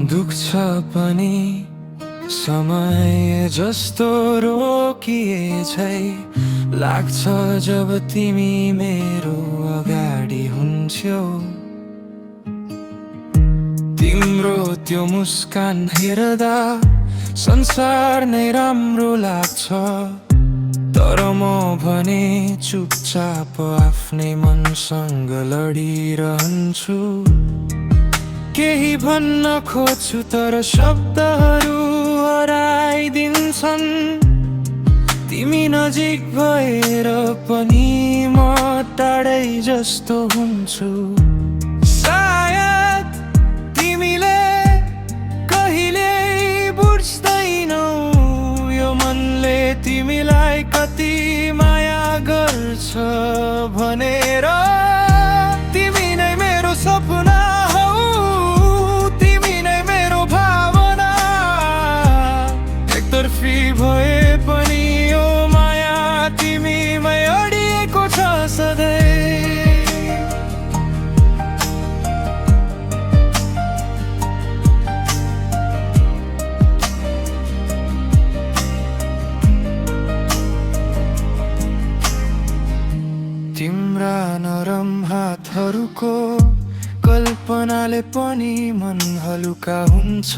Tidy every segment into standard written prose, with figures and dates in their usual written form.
दुख्छ पनि समय जस्तो रोकिए झै लाग्छ जब तिमी मेरो अगाडि हुन्छौ। तिम्रो त्यो मुस्कान हेर्दा संसार नै राम्रो लाग्छ, तर म भने चुपचाप आफ्नै मनसँग लडिरहन्छु। केही भन्न खोज्छु तर शब्दहरू हराइदिन्छन्। तिमी नजिक भएर पनि म टाढै जस्तो हुन्छु। सायद तिमीले कहिले बुझ्दैनौ यो मनले तिमीलाई कति माया गर्छ भनेर। तिमी नै मेरो सपना हौ, तिमी नै मेरो भावना। एकतर्फी भए पनि यो माया तिमीमै अडिएको छ सधैँ। तिम्रा नरम हातहरूको कल्पनाले पनि मन हलुका हुन्छ।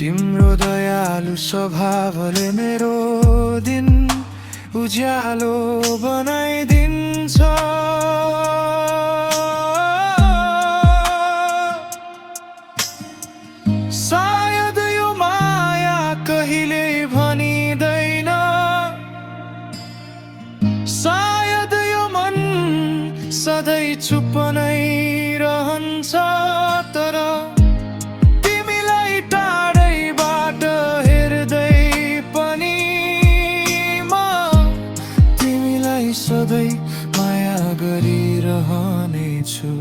तिम्रो दयालु स्वभावले मेरो दिन उज्यालो बनाइदिन्छ। सायद यो माया कहिले भनिँदैन, सायद यो मन सधैँ चुप नै रहन्छ। तर तिमीलाई टाढैबाट हेर्दै पनि म तिमीलाई सधैँ माया गरिरहनेछु।